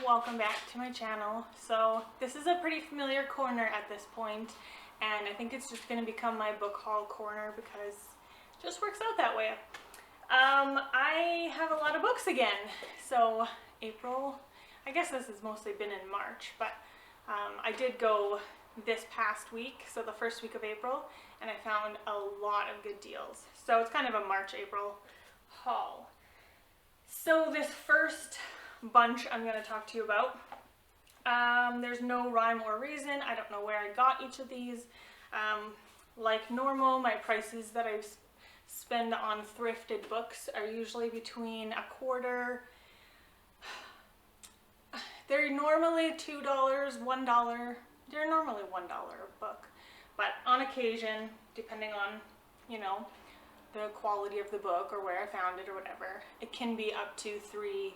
welcome back to my channel. So this is a pretty familiar corner at this point, and I think it's just going to become my book haul corner because it just works out that way. I have a lot of books again. So April, I guess this has mostly been in March, but I did go this past week, so the first week of April, and I found a lot of good deals. So it's kind of a March-April haul. So this first bunch I'm going to talk to you about, there's no rhyme or reason. I don't know where I got each of these. Like normal, my prices that I spend on thrifted books are usually between $1/4. They're normally $2, $1. They're normally $1 a book, but on occasion, depending on, you know, the quality of the book or where I found it or whatever, it can be up to $3,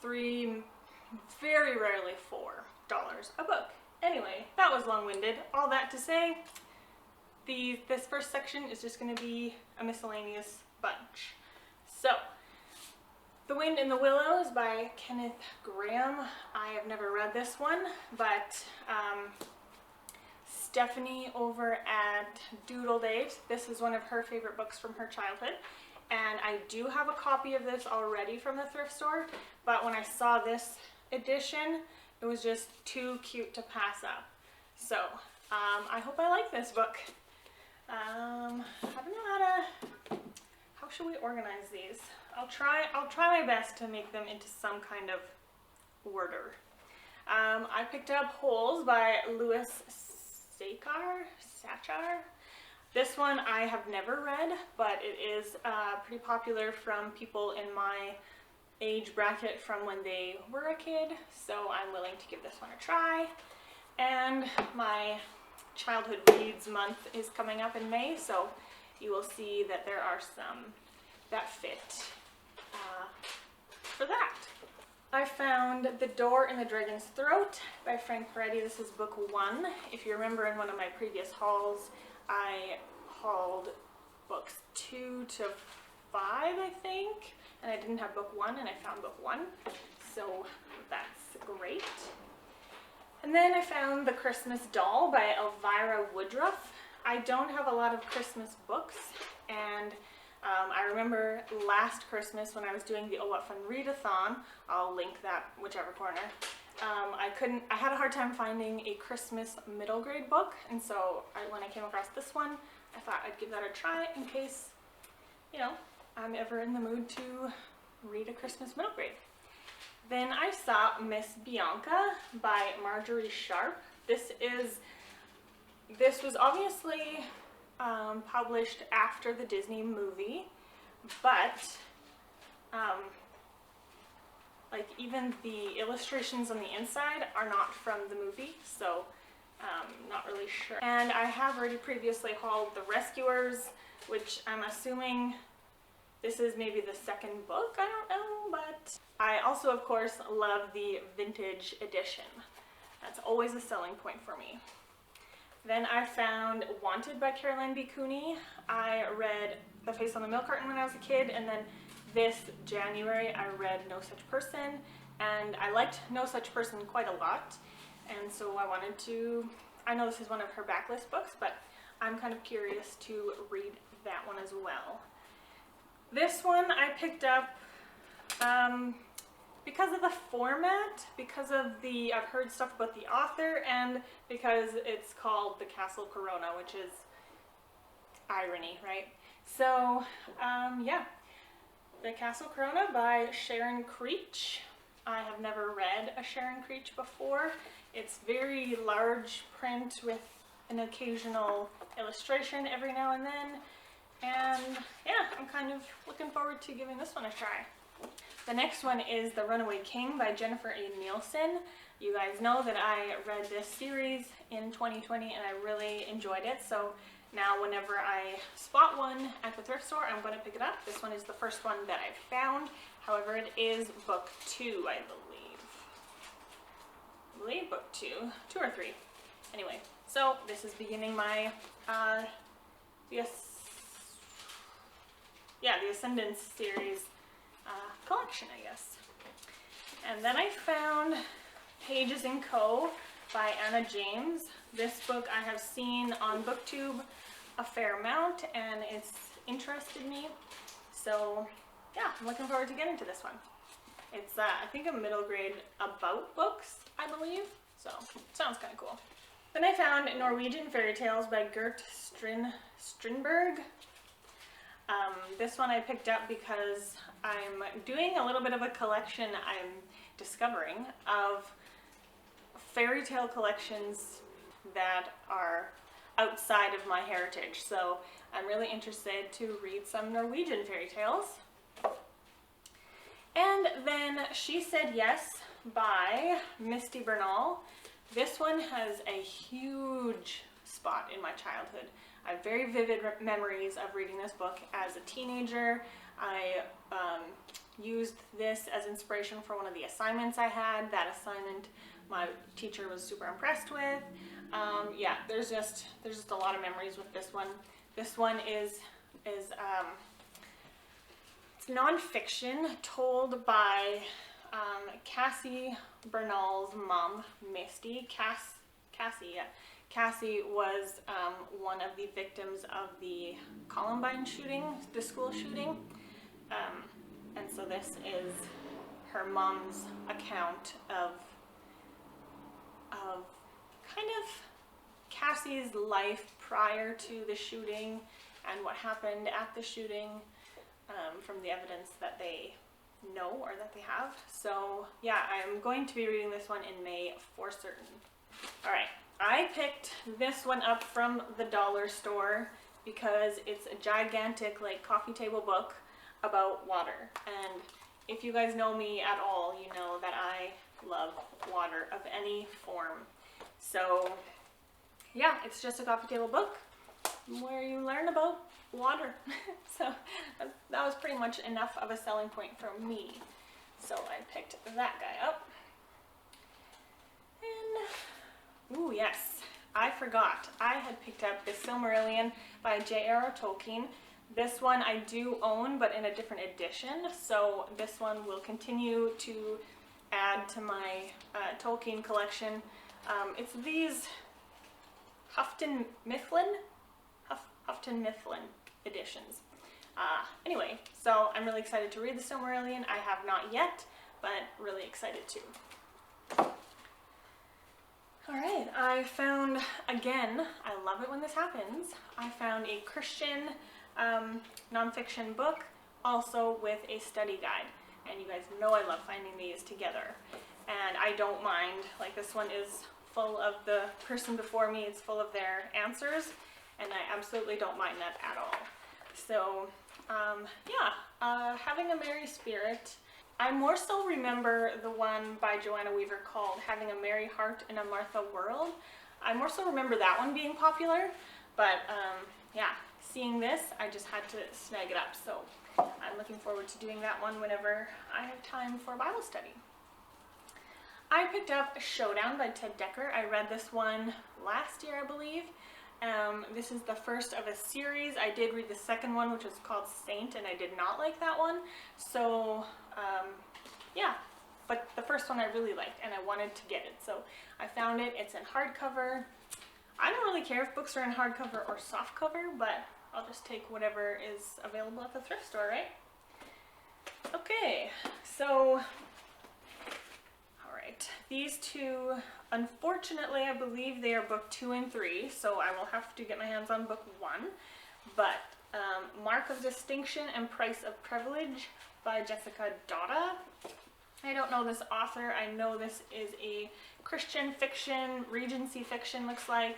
very rarely $4 a book. Anyway, that was long-winded. All that to say, this first section is just going to be a miscellaneous bunch. So, The Wind in the Willows by Kenneth Grahame. I have never read this one, but Stephanie over at Doodle Date, this is one of her favorite books from her childhood, and I do have a copy of this already from the thrift store, but when I saw this edition, it was just too cute to pass up. So I hope I like this book. I don't know how should we organize these? I'll try my best to make them into some kind of order. I picked up Holes by Louis Sachar. This one I have never read, but it is pretty popular from people in my age bracket from when they were a kid, so I'm willing to give this one a try. And my childhood reads month is coming up in May, so you will see that there are some that fit for that. I found The Door in the Dragon's Throat by Frank Peretti. This is book 1. If you remember, in one of my previous hauls, I hauled books 2 to 5, I think, and I didn't have book 1, and I found book 1, so that's great. And then I found The Christmas Doll by Elvira Woodruff. I don't have a lot of Christmas books, and I remember last Christmas when I was doing the Oh What Fun Readathon, I'll link that whichever corner, I had a hard time finding a Christmas middle grade book, and so when I came across this one, I thought I'd give that a try in case, you know, I'm ever in the mood to read a Christmas middle grade. Then I saw Miss Bianca by Marjorie Sharp. This was obviously published after the Disney movie, but like even the illustrations on the inside are not from the movie, so not really sure. And I have already previously hauled The Rescuers, which I'm assuming this is maybe the second book, I don't know, but I also of course love the vintage edition. That's always a selling point for me. Then I found Wanted by Caroline B. Cooney. I read The Face on the Milk Carton when I was a kid, and then this January I read No Such Person, and I liked No Such Person quite a lot, and so I wanted to, I know this is one of her backlist books, but I'm kind of curious to read that one as well. This one I picked up because of the format, because of I've heard stuff about the author, and because it's called The Castle Corona, which is irony, right? So, yeah. The Castle Corona by Sharon Creech. I have never read a Sharon Creech before. It's very large print with an occasional illustration every now and then. And yeah, I'm kind of looking forward to giving this one a try. The next one is The Runaway King by Jennifer A. Nielsen. You guys know that I read this series in 2020 and I really enjoyed it, so now whenever I spot one at the thrift store, I'm going to pick it up. This one is the first one that I found. However, it is book 2, I believe book 2 or 3. Anyway, so this is beginning my the Ascendance series collection, I guess. And then I found Pages & Co. by Anna James. This book I have seen on BookTube a fair amount, and it's interested me. So yeah, I'm looking forward to getting to this one. It's, I think, a middle grade about books, I believe. So sounds kind of cool. Then I found Norwegian Fairy Tales by Gert Strindberg. This one I picked up because I'm doing a little bit of a collection I'm discovering of fairy tale collections that are outside of my heritage. So I'm really interested to read some Norwegian fairy tales. And then She Said Yes by Misty Bernal. This one has a huge spot in my childhood. I have very vivid memories of reading this book as a teenager. I used this as inspiration for one of the assignments I had. That assignment my teacher was super impressed with. Yeah, there's just a lot of memories with this one. This one is it's nonfiction, told by Cassie Bernal's mom, Misty. Cassie was one of the victims of the Columbine shooting, the school shooting. And so this is her mom's account of kind of Cassie's life prior to the shooting and what happened at the shooting, from the evidence that they know or that they have. So yeah, I'm going to be reading this one in May for certain. All right, I picked this one up from the dollar store because it's a gigantic, like, coffee table book about water. And if you guys know me at all, you know that I love water of any form. So yeah, it's just a coffee table book where you learn about water. So that was pretty much enough of a selling point for me. So I picked that guy up. And, ooh, yes, I forgot. I had picked up The Silmarillion by J.R.R. Tolkien. This one I do own, but in a different edition. So this one will continue to add to my Tolkien collection. It's these Houghton Mifflin editions. Anyway, so I'm really excited to read The Silmarillion. I have not yet, but really excited to. Alright, I found, again, I love it when this happens, I found a Christian nonfiction book, also with a study guide. And you guys know I love finding these together. And I don't mind, like, this one is full of the person before me, it's full of their answers, and I absolutely don't mind that at all. So, yeah, Having a Merry Spirit. I more so remember the one by Joanna Weaver called Having a Merry Heart in a Martha World. I more so remember that one being popular, but yeah, seeing this, I just had to snag it up. So I'm looking forward to doing that one whenever I have time for Bible study. I picked up Showdown by Ted Dekker. I read this one last year, I believe. This is the first of a series. I did read the second one, which was called Saint, and I did not like that one. So, yeah, but the first one I really liked, and I wanted to get it. So I found it. It's in hardcover. I don't really care if books are in hardcover or softcover, but I'll just take whatever is available at the thrift store, right? Okay, so, all right, these two, unfortunately, I believe they are book 2 and 3, so I will have to get my hands on book 1, but Mark of Distinction and Price of Privilege by Jessica Dada. I don't know this author. I know this is a Christian fiction, Regency fiction, looks like.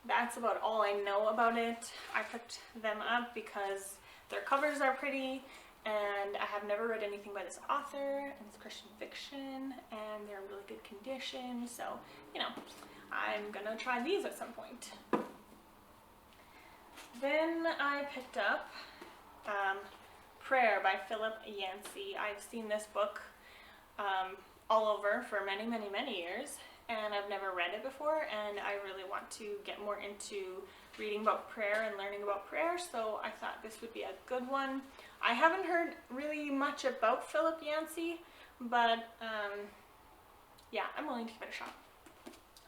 That's about all I know about it. I picked them up because their covers are pretty, and I have never read anything by this author, and it's Christian fiction, and they're in really good condition, so, you know, I'm gonna try these at some point. Then I picked up Prayer by Philip Yancey. I've seen this book all over for many, many, many years, and I've never read it before, and I really want to get more into reading about prayer and learning about prayer, so I thought this would be a good one. I haven't heard really much about Philip Yancey, but yeah, I'm willing to give it a shot.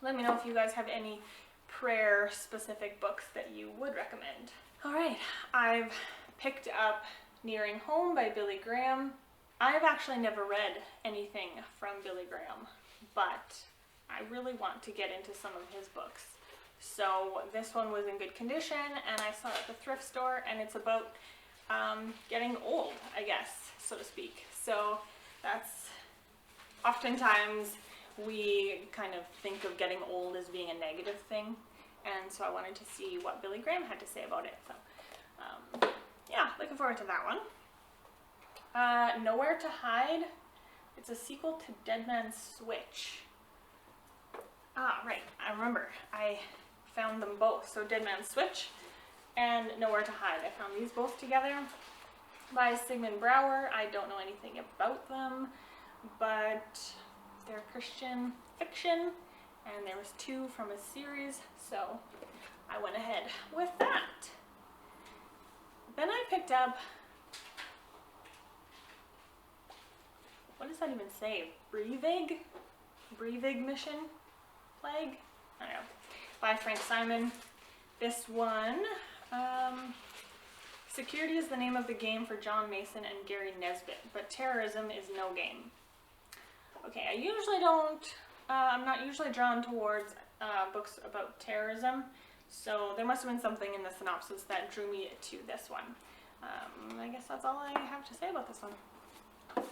Let me know if you guys have any prayer specific books that you would recommend. Alright, I've picked up Nearing Home by Billy Graham. I've actually never read anything from Billy Graham, but I really want to get into some of his books. So this one was in good condition and I saw it at the thrift store, and it's about getting old, I guess, so to speak. So that's oftentimes we kind of think of getting old as being a negative thing, and so I wanted to see what Billy Graham had to say about it. So yeah, looking forward to that one. Nowhere to Hide. It's a sequel to Dead Man's Switch. Ah, right, I remember. I found them both. So Dead Man's Switch and Nowhere to Hide. I found these both together by Sigmund Bauer. I don't know anything about them, but they're Christian fiction, and there was 2 from a series, so I went ahead with that. Then I picked up, what does that even say? Breivik Mission Flag? I don't know. By Frank Simon. This one, security is the name of the game for John Mason and Gary Nesbitt, but terrorism is no game. Okay, I usually don't, I'm not usually drawn towards books about terrorism, so there must have been something in the synopsis that drew me to this one. I guess that's all I have to say about this one.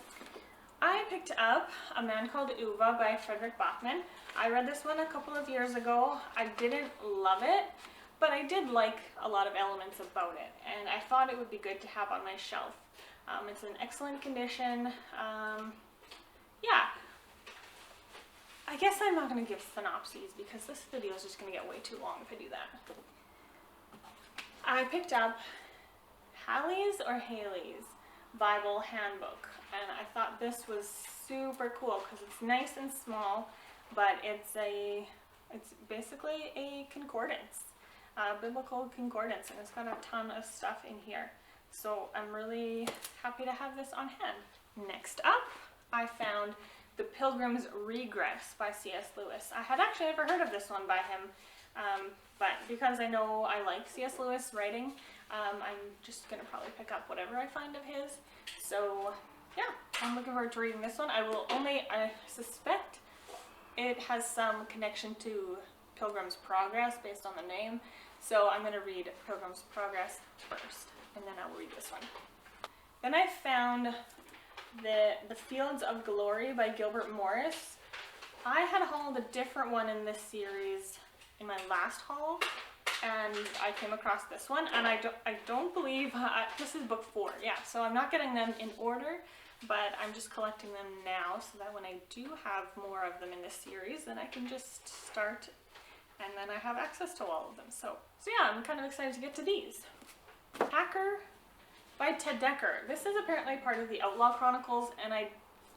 I picked up A Man Called Uva by Frederick Bachman. I read this one a couple of years ago. I didn't love it, but I did like a lot of elements about it, and I thought it would be good to have on my shelf. It's in excellent condition. Yeah. I guess I'm not going to give synopses because this video is just going to get way too long if I do that. I picked up Hallie's or Haley's Bible Handbook, and I thought this was super cool because it's nice and small, but it's basically a concordance, a biblical concordance, and it's got a ton of stuff in here. So I'm really happy to have this on hand. Next up, I found The Pilgrim's Regress by C.S. Lewis. I had actually never heard of this one by him, but because I know I like C.S. Lewis writing, I'm just going to probably pick up whatever I find of his. So yeah, I'm looking forward to reading this one. I suspect it has some connection to Pilgrim's Progress based on the name, so I'm going to read Pilgrim's Progress first, and then I'll read this one. Then I found The Fields of Glory by Gilbert Morris. I had hauled a different one in this series in my last haul, and I came across this one, and I don't believe, this is book 4, yeah, so I'm not getting them in order, but I'm just collecting them now so that when I do have more of them in this series, then I can just start, and then I have access to all of them. So yeah, I'm kind of excited to get to these. Hacker by Ted Dekker. This is apparently part of the Outlaw Chronicles, and I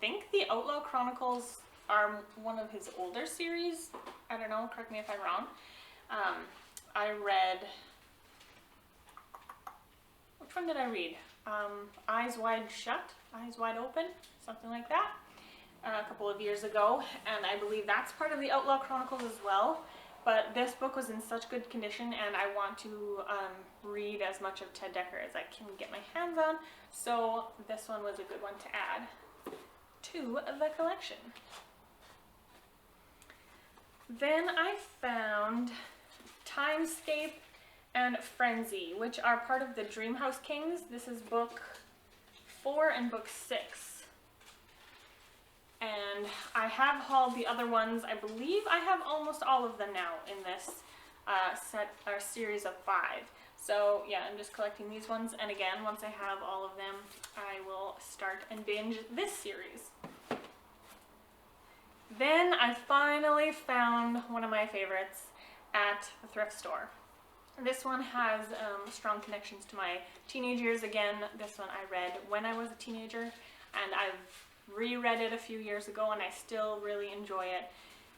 think the Outlaw Chronicles are one of his older series. I don't know, correct me if I'm wrong. I read, which one did I read? Eyes Wide Shut, Eyes Wide Open, something like that, a couple of years ago, and I believe that's part of the Outlaw Chronicles as well. But this book was in such good condition, and I want to read as much of Ted Dekker as I can get my hands on, so this one was a good one to add to the collection. Then I found Timescape and Frenzy, which are part of the Dreamhouse Kings. This is book 4 and book 6. And I have hauled the other ones. I believe I have almost all of them now in this series of 5. So yeah, I'm just collecting these ones, and again, once I have all of them, I will start and binge this series. Then I finally found one of my favorites at the thrift store. This one has strong connections to my teenage years. Again, this one I read when I was a teenager, and I've reread it a few years ago, and I still really enjoy it.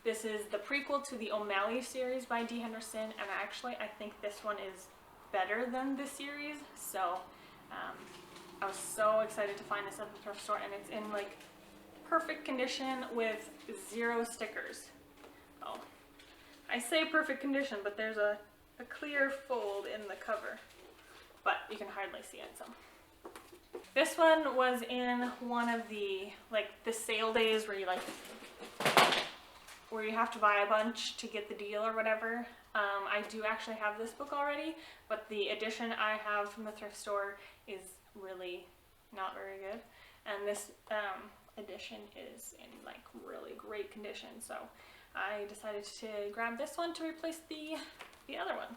This is the prequel to the O'Malley series by D. Henderson, and actually I think this one is better than the series, so I was so excited to find this at the thrift store, and it's in like perfect condition with 0 stickers. Oh, I say perfect condition, but there's a clear fold in the cover, but you can hardly see it. So this one was in one of the the sale days where you where you have to buy a bunch to get the deal or whatever. I do actually have this book already, but the edition I have from the thrift store is really not very good, and this edition is in really great condition, so I decided to grab this one to replace the other one.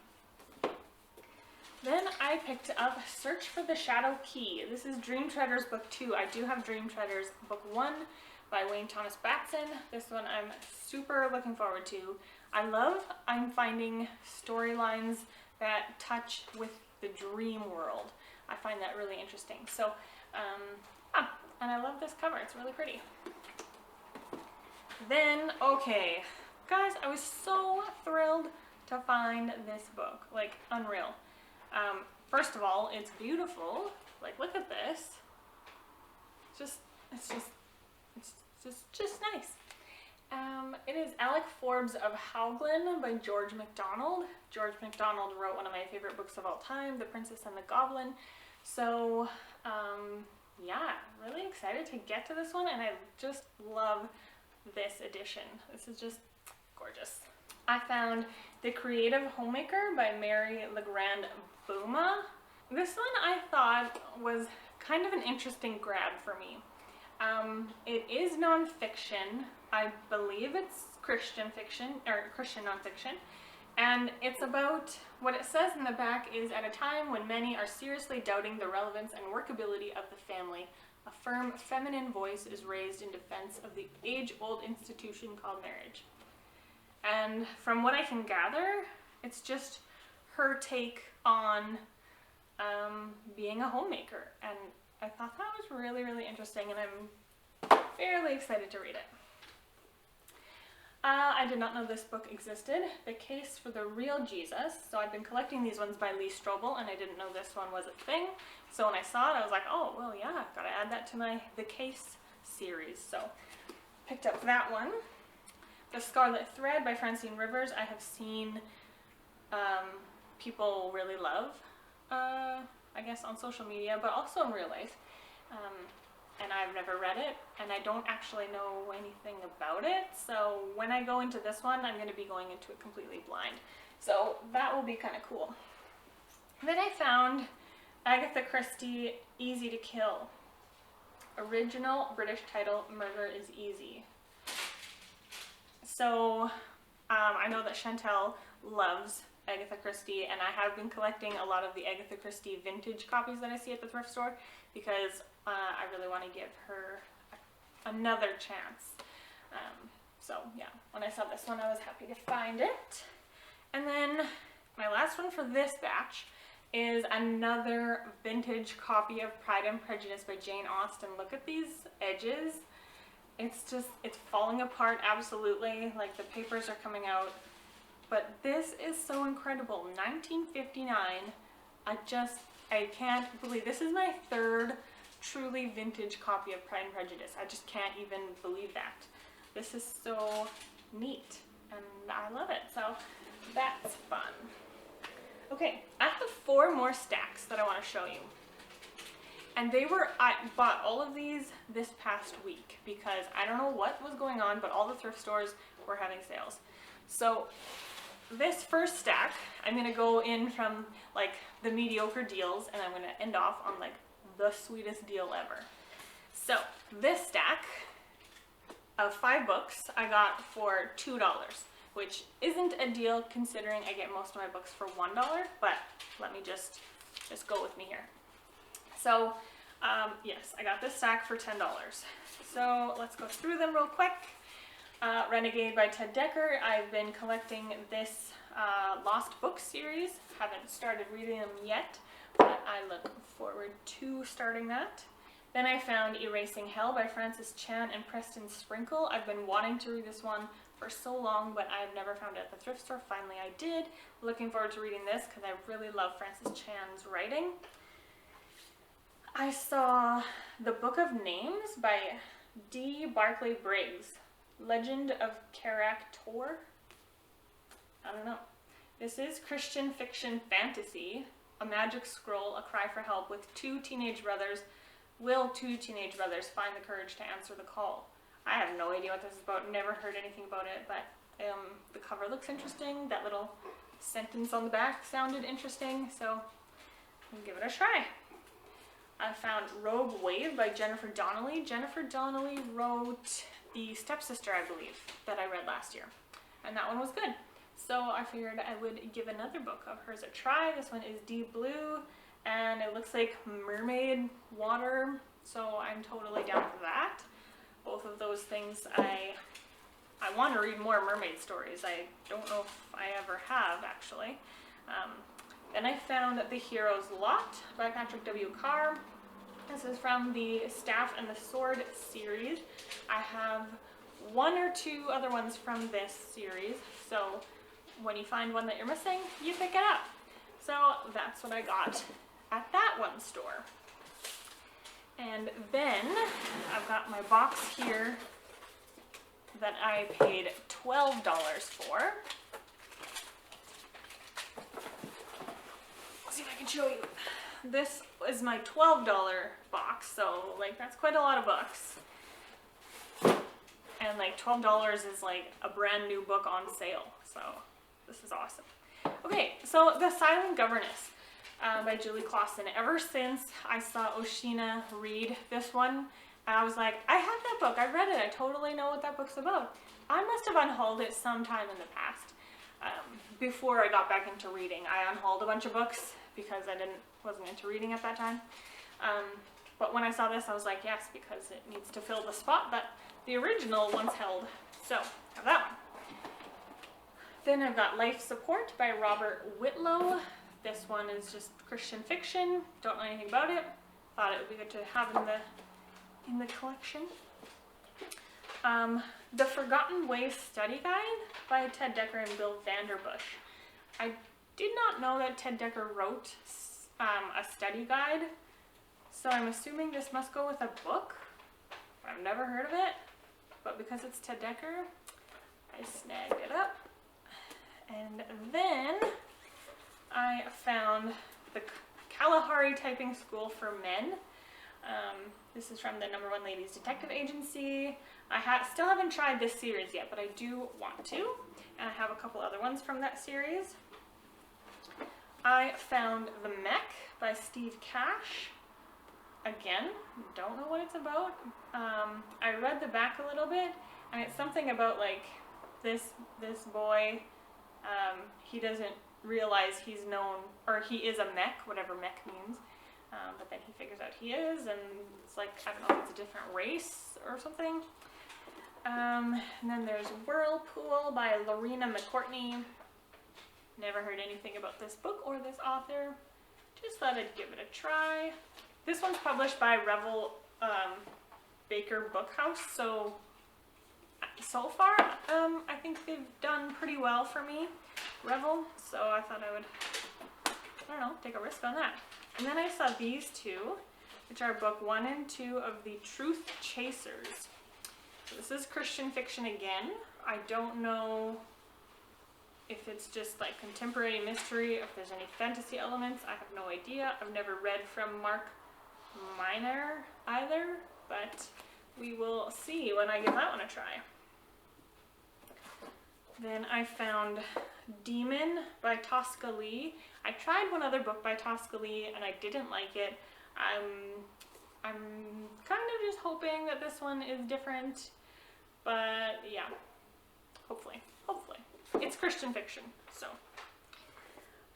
Then I picked up Search for the Shadow Key. This is Dream Treaders book 2. I do have Dream Treaders book 1 by Wayne Thomas Batson. This one I'm super looking forward to. I'm finding storylines that touch with the dream world. I find that really interesting. So, and I love this cover. It's really pretty. Then, okay, guys, I was so thrilled to find this book. Unreal. First of all, it's beautiful. Look at this. It's just nice. It is Alec Forbes of Howglin by George MacDonald. George MacDonald wrote one of my favorite books of all time, The Princess and the Goblin. So, yeah, really excited to get to this one, and I just love this edition. This is just gorgeous. I found The Creative Homemaker by Mary Legrand Bouma. This one I thought was kind of an interesting grab for me. It is nonfiction. I believe it's Christian fiction, or Christian nonfiction. And it's about, what it says in the back is, at a time when many are seriously doubting the relevance and workability of the family, a firm feminine voice is raised in defense of the age-old institution called marriage. And from what I can gather, it's just her take on being a homemaker. And I thought that was really, really interesting, and I'm fairly excited to read it. I did not know this book existed, The Case for the Real Jesus. So I've been collecting these ones by Lee Strobel, and I didn't know this one was a thing. So when I saw it, I was like, oh, well, yeah, gotta add that to my The Case series. So picked up that one. The Scarlet Thread by Francine Rivers. I have seen people really love, I guess, on social media, but also in real life. And I've never read it, and I don't actually know anything about it, so when I go into this one, I'm going to be going into it completely blind. So that will be kind of cool. Then I found Agatha Christie, Easy to Kill. Original British title, Murder is Easy. So I know that Chantel loves Agatha Christie, and I have been collecting a lot of the Agatha Christie vintage copies that I see at the thrift store, because I really want to give her another chance. So yeah, when I saw this one, I was happy to find it. And then my last one for this batch is another vintage copy of Pride and Prejudice by Jane Austen. Look at these edges. It's falling apart absolutely, the papers are coming out. But this is so incredible. 1959. I can't believe this is my third truly vintage copy of Pride and Prejudice. I just can't even believe that. This is so neat, and I love it. So that's fun. Okay, I have 4 more stacks that I want to show you. And I bought all of these this past week because I don't know what was going on, but all the thrift stores were having sales. So this first stack, I'm going to go in from the mediocre deals, and I'm going to end off on the sweetest deal ever. So this stack of 5 books I got for $2, which isn't a deal considering I get most of my books for $1, but let me just go with me here. So yes, I got this stack for $10. So let's go through them real quick. Renegade by Ted Decker. I've been collecting this Lost Book series. Haven't started reading them yet, but I look forward to starting that. Then I found Erasing Hell by Frances Chan and Preston Sprinkle. I've been wanting to read this one for so long, but I've never found it at the thrift store. Finally I did. Looking forward to reading this because I really love Frances Chan's writing. I saw The Book of Names by D. Barclay Briggs, Legend of Caractor. I don't know. This is Christian fiction fantasy, a magic scroll, a cry for help with two teenage brothers. Will two teenage brothers find the courage to answer the call? I have no idea what this is about, never heard anything about it, but the cover looks interesting. That little sentence on the back sounded interesting, so I'll give it a try. I found Rogue Wave by Jennifer Donnelly. Jennifer Donnelly wrote The Stepsister, I believe, that I read last year, and that one was good. So I figured I would give another book of hers a try. This one is Deep Blue, and it looks like mermaid water, so I'm totally down for that. Both of those things, I want to read more mermaid stories. I don't know if I ever have, actually. Then I found The Hero's Lot by Patrick W. Carr. This is from the Staff and the Sword series. I have one or two other ones from this series, so when you find one that you're missing, you pick it up. So that's what I got at that one store. And then I've got my box here that I paid $12 for. Let's see if I can show you. This is my $12 box, so like that's quite a lot of books. And like $12 is like a brand new book on sale, so this is awesome. Okay, so The Silent Governess by Julie Clausen. Ever since I saw Oshina read this one, I was like, I have that book, I read it, I totally know what that book's about. I must have unhauled it sometime in the past. Before I got back into reading, I unhauled a bunch of books because I wasn't into reading at that time. But when I saw this, I was like, yes, because it needs to fill the spot that the original once held. So, I have that one. Then I've got Life Support by Robert Whitlow. This one is just Christian fiction. Don't know anything about it. Thought it would be good to have in the collection. The Forgotten Way Study Guide by Ted Decker and Bill Vanderbush. I did not know that Ted Decker wrote a study guide, so I'm assuming this must go with a book. I've never heard of it, but because it's Ted Decker, I snagged it up. And then I found the Kalahari Typing School for Men. This is from the #1 Ladies Detective Agency. I still haven't tried this series yet, but I do want to. And I have a couple other ones from that series. I found The Mech by Steve Cash. Again, don't know what it's about. I read the back a little bit, and it's something about like this boy. He doesn't realize he's known, or he is a mech, whatever mech means. But then he figures out he is, and it's like, I don't know if it's a different race or something. And then there's Whirlpool by Lorena McCourtney. Never heard anything about this book or this author. Just thought I'd give it a try. This one's published by Revel Baker Bookhouse, so far, I think they've done pretty well for me, Revel, so I thought I would, I don't know, take a risk on that. And then I saw these two, which are book 1 and 2 of The Truth Chasers. So this is Christian fiction again. I don't know if it's just like contemporary mystery, if there's any fantasy elements. I have no idea. I've never read from Mark Miner either, but we will see when I give that one a try. Then I found Demon by Tosca Lee. I tried one other book by Tosca Lee and I didn't like it. I'm kind of just hoping that this one is different, but yeah, hopefully. It's Christian fiction, so.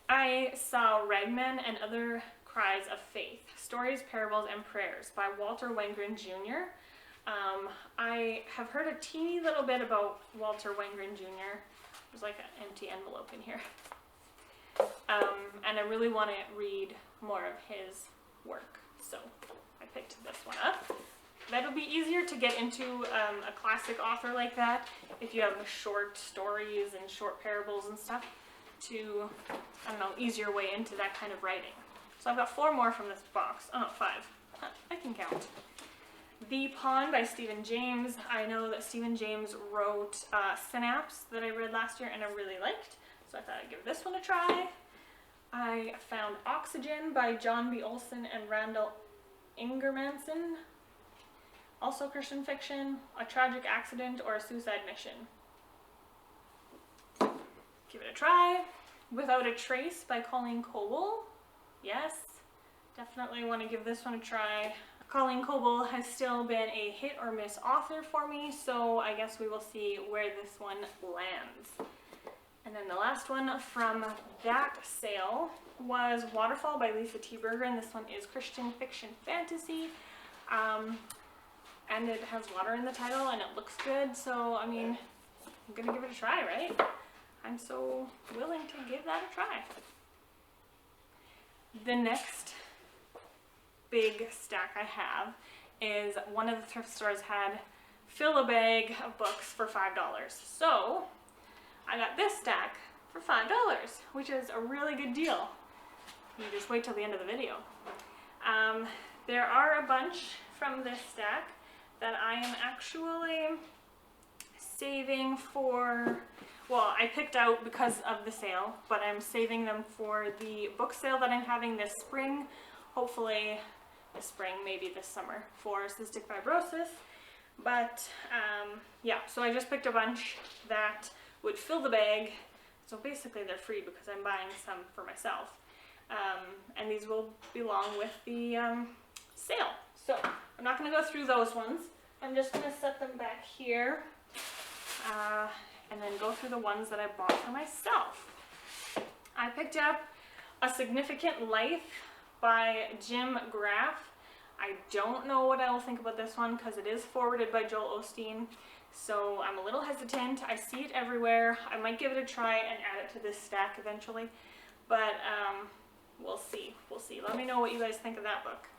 I saw Ragman and Other Cries of Faith, Stories, Parables, and Prayers by Walter Wangerin Jr. I have heard a teeny little bit about Walter Wangerin Jr. There's like an empty envelope in here. And I really want to read more of his work, so I picked this one up. That'll be easier to get into a classic author like that if you have short stories and short parables and stuff to, I don't know, ease your way into that kind of writing. So I've got 4 more from this box. Oh, 5. I can count. The Pawn by Stephen James. I know that Stephen James wrote Synapse that I read last year and I really liked, so I thought I'd give this one a try. I found Oxygen by John B. Olson and Randall Ingermanson. Also Christian fiction, a tragic accident or a suicide mission. Give it a try. Without a Trace by Colleen Coble. Yes, definitely want to give this one a try. Colleen Coble has still been a hit or miss author for me, so I guess we will see where this one lands. And then the last one from that sale was Waterfall by Lisa T. Berger, and this one is Christian fiction fantasy. And it has water in the title and it looks good, so I mean, I'm gonna give it a try, right? I'm so willing to give that a try. The next big stack I have is one of the thrift stores had fill a bag of books for $5. So I got this stack for $5, which is a really good deal. You just wait till the end of the video. There are a bunch from this stack that I am actually saving for, well, I picked out because of the sale, but I'm saving them for the book sale that I'm having this spring, hopefully this spring, maybe this summer, for cystic fibrosis. But yeah, so I just picked a bunch that would fill the bag. So basically they're free because I'm buying some for myself. And these will belong with the sale. So I'm not going to go through those ones. I'm just going to set them back here and then go through the ones that I bought for myself. I picked up A Significant Life by Jim Graff. I don't know what I will think about this one because it is forwarded by Joel Osteen. So I'm a little hesitant. I see it everywhere. I might give it a try and add it to this stack eventually. But we'll see. We'll see. Let me know what you guys think of that book.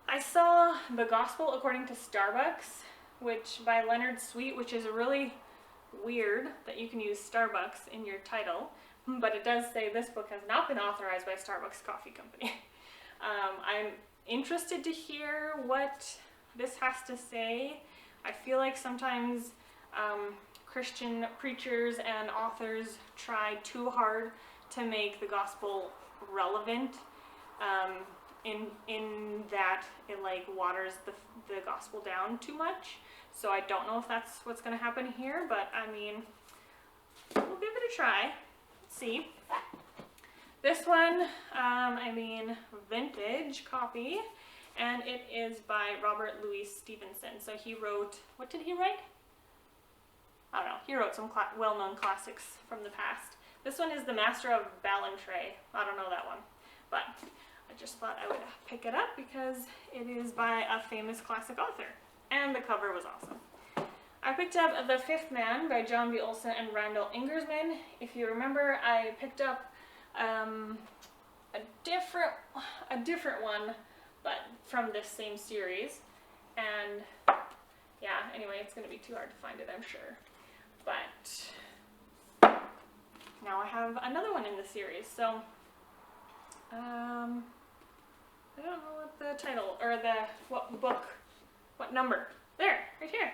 I saw The Gospel According to Starbucks, which by Leonard Sweet, which is really weird that you can use Starbucks in your title, but it does say this book has not been authorized by Starbucks Coffee Company. I'm interested to hear what this has to say. I feel like sometimes Christian preachers and authors try too hard to make the gospel relevant, in that it like waters the gospel down too much. So I don't know if that's what's going to happen here, but I mean, we'll give it a try. Let's see. This one, I mean, vintage copy, and it is by Robert Louis Stevenson. So he wrote, what did he write? I don't know. He wrote some well-known classics from the past. This one is The Master of Ballantrae. I don't know that one, but I just thought I would pick it up because it is by a famous classic author, and the cover was awesome. I picked up The Fifth Man by John B. Olson and Randall Ingersman. If you remember, I picked up a different one, but from this same series, and yeah, anyway, it's going to be too hard to find it, I'm sure. But now I have another one in the series, so I don't know what the title, or what book, what number. There, right here.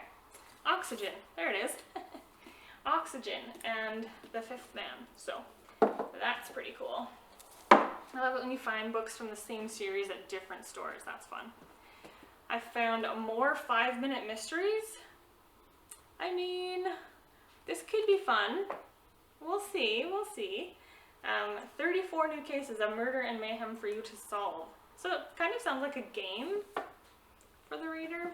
Oxygen. There it is. Oxygen and The Fifth Man. So that's pretty cool. I love it when you find books from the same series at different stores. That's fun. I found more 5-minute mysteries. I mean, this could be fun. We'll see, we'll see. 34 new cases of murder and mayhem for you to solve. So it kind of sounds like a game for the reader.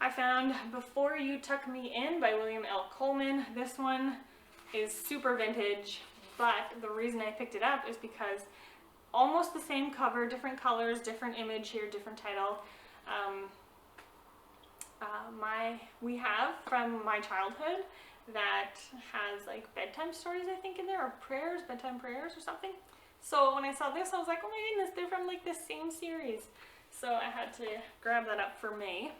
I found Before You Tuck Me In by William L. Coleman. This one is super vintage, but the reason I picked it up is because almost the same cover, different colors, different image here, different title. We have from my childhood that has like bedtime stories, I think, in there, or prayers, bedtime prayers or something. So when I saw this, I was like, oh my goodness, they're from like the same series. So I had to grab that up for May.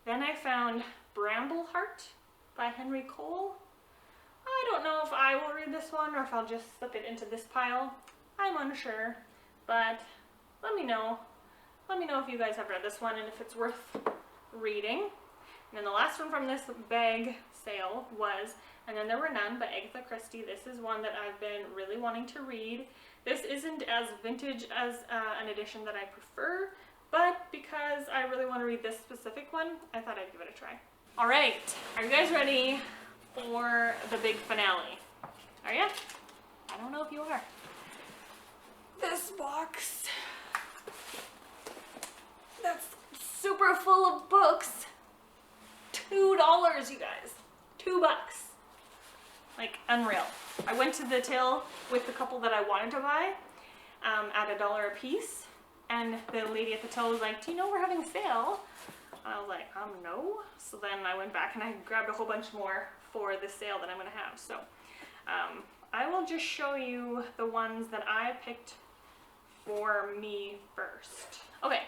Then I found Brambleheart by Henry Cole. I don't know if I will read this one or if I'll just slip it into this pile. I'm unsure, but let me know. let me know if you guys have read this one and if it's worth reading. And then the last one from this bag sale was And Then There Were None by Agatha Christie. This is one that I've been really wanting to read. This isn't as vintage as an edition that I prefer, but because I really want to read this specific one, I thought I'd give it a try. All right, are you guys ready for the big finale? Are you? I don't know if you are. This box that's super full of books. $2, you guys. $2. Like, unreal. I went to the till with the couple that I wanted to buy at $1 a piece, and the lady at the till was like, do you know we're having a sale? I was like, no. So then I went back and I grabbed a whole bunch more for the sale that I'm gonna have. So I will just show you the ones that I picked for me first. Okay,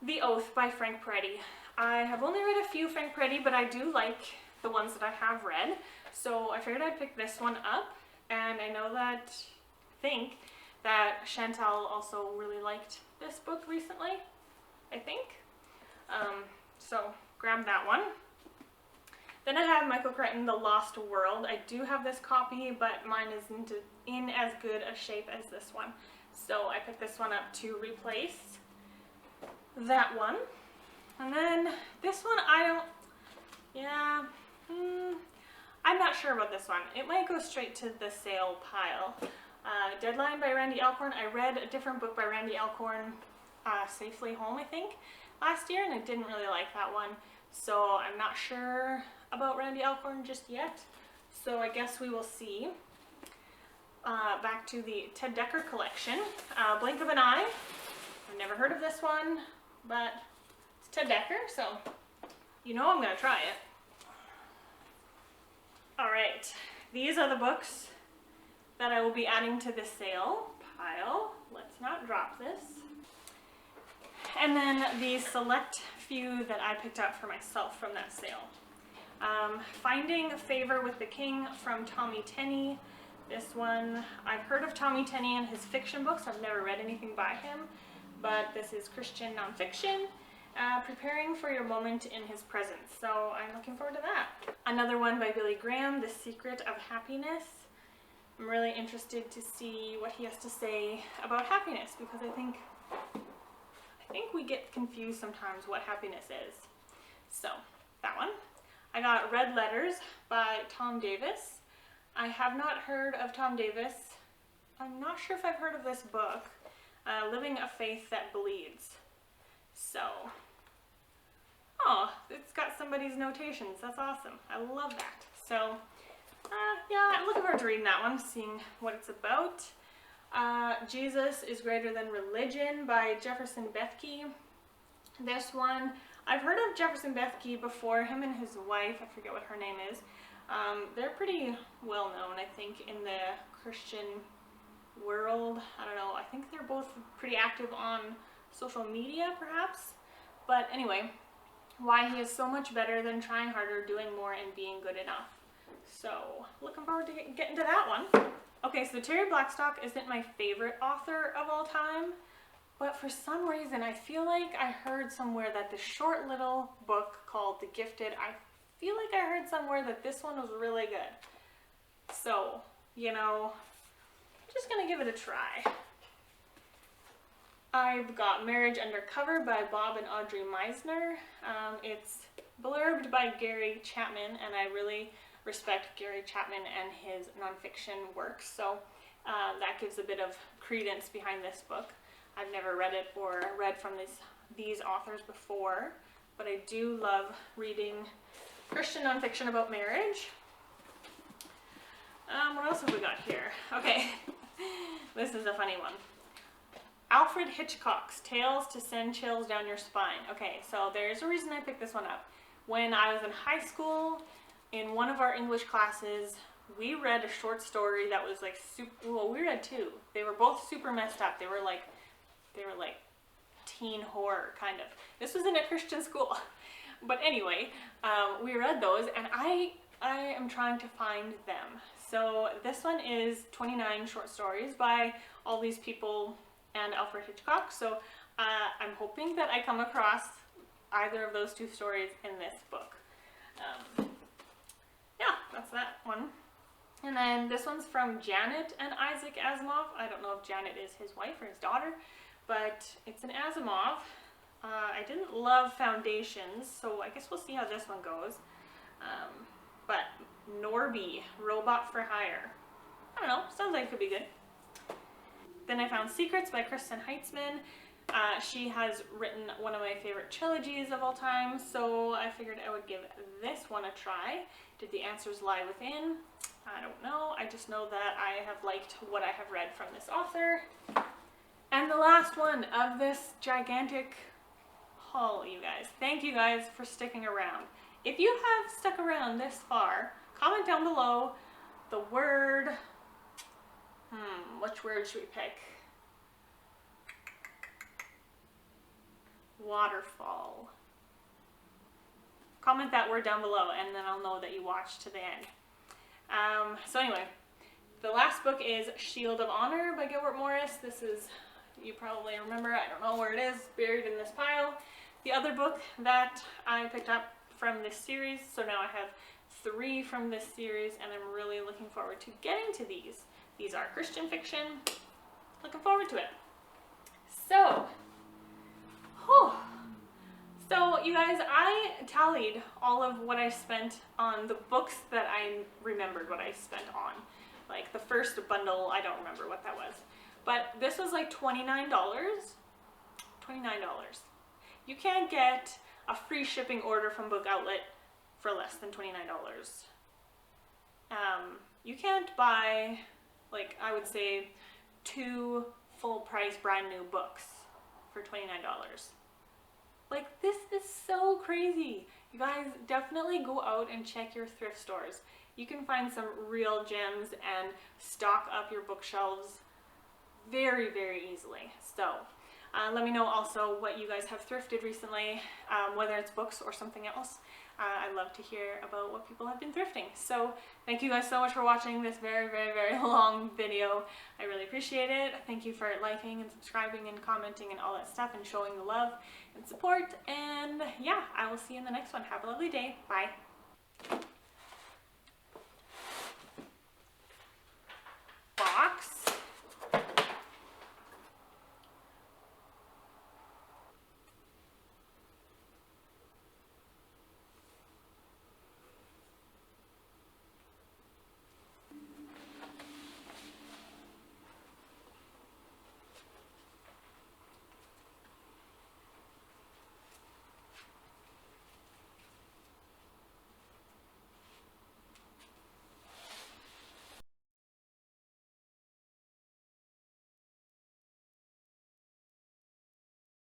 The Oath by Frank Peretti. I have only read a few Frank Peretti, but I do like the ones that I have read. So I figured I'd pick this one up, and I know that, I think that Chantal also really liked this book recently, I think. So grab that one. Then I have Michael Crichton, The Lost World. I do have this copy, but mine isn't in as good a shape as this one. So I picked this one up to replace that one. And then this one, I'm not sure about this one. It might go straight to the sale pile. Deadline by Randy Alcorn. I read a different book by Randy Alcorn, Safely Home, I think, last year, and I didn't really like that one. So I'm not sure about Randy Alcorn just yet. So I guess we will see. Back to the Ted Dekker collection. Blink of an Eye. I've never heard of this one, but it's Ted Dekker, so you know I'm gonna try it. Alright, these are the books that I will be adding to the sale pile. Let's not drop this. And then the select few that I picked up for myself from that sale. Finding Favor with the King from Tommy Tenney. This one, I've heard of Tommy Tenney and his fiction books. I've never read anything by him, but this is Christian nonfiction. Preparing for Your Moment in His Presence. So I'm looking forward to that. Another one by Billy Graham, The Secret of Happiness. I'm really interested to see what he has to say about happiness, because I think we get confused sometimes what happiness is. So that one. I got Red Letters by Tom Davis. I have not heard of Tom Davis. I'm not sure if I've heard of this book, Living a Faith That Bleeds. So, oh, it's got somebody's notations. That's awesome. I love that. So, yeah, I'm looking forward to reading that one, seeing what it's about. Jesus is Greater Than Religion by Jefferson Bethke. This one, I've heard of Jefferson Bethke before. Him and his wife, I forget what her name is. They're pretty well known, I think, in the Christian world. I don't know. I think they're both pretty active on social media, perhaps. But anyway, why he is so much better than trying harder, doing more, and being good enough. So, looking forward to getting to that one. Okay, so Terry Blackstock isn't my favorite author of all time, but for some reason I feel like I heard somewhere that the short little book called The Gifted, I feel like I heard somewhere that this one was really good. So, you know, I'm just gonna give it a try. I've got Marriage Undercover by Bob and Audrey Meisner. It's blurbed by Gary Chapman, and I really respect Gary Chapman and his nonfiction works, so that gives a bit of credence behind this book. I've never read it or read from these authors before, but I do love reading Christian nonfiction about marriage. What else have we got here? Okay, this is a funny one. Alfred Hitchcock's Tales to Send Chills Down Your Spine. Okay, so there's a reason I picked this one up. When I was in high school, in one of our English classes, we read a short story that was like well, we read two. They were both super messed up. They were like teen horror, kind of. This was in a Christian school. But anyway, we read those, and I am trying to find them. So this one is 29 short stories by all these people and Alfred Hitchcock. So I'm hoping that I come across either of those two stories in this book. Yeah, that's that one. And then this one's from Janet and Isaac Asimov. I don't know if Janet is his wife or his daughter, but it's an Asimov. I didn't love Foundations, so I guess we'll see how this one goes. But Norby, Robot for Hire. I don't know, sounds like it could be good. Then I found Secrets by Kristen Heitzman. She has written one of my favorite trilogies of all time, so I figured I would give this one a try. Did the answers lie within? I don't know. I just know that I have liked what I have read from this author. And the last one of this gigantic haul, you guys. Thank you guys for sticking around. If you have stuck around this far, comment down below the word. Which word should we pick? Waterfall. Comment that word down below and then I'll know that you watched to the end. So anyway, the last book is Shield of Honor by Gilbert Morris. This is, you probably remember, I don't know where it is, buried in this pile. The other book that I picked up from this series, so now I have 3 from this series and I'm really looking forward to getting to these. These are Christian fiction. Looking forward to it. So, so you guys, I tallied all of what I spent on the books that I remembered what I spent on. Like the first bundle, I don't remember what that was. But this was like $29. $29. You can't get a free shipping order from Book Outlet for less than $29. You can't buy, like, I would say 2 full price brand new books for $29. Like, this is so crazy. You guys definitely go out and check your thrift stores. You can find some real gems and stock up your bookshelves very, very easily. So let me know also what you guys have thrifted recently, whether it's books or something else. I love to hear about what people have been thrifting. So thank you guys so much for watching this very, very, very long video. I really appreciate it. Thank you for liking and subscribing and commenting and all that stuff and showing the love and support. And yeah, I will see you in the next one. Have a lovely day. Bye.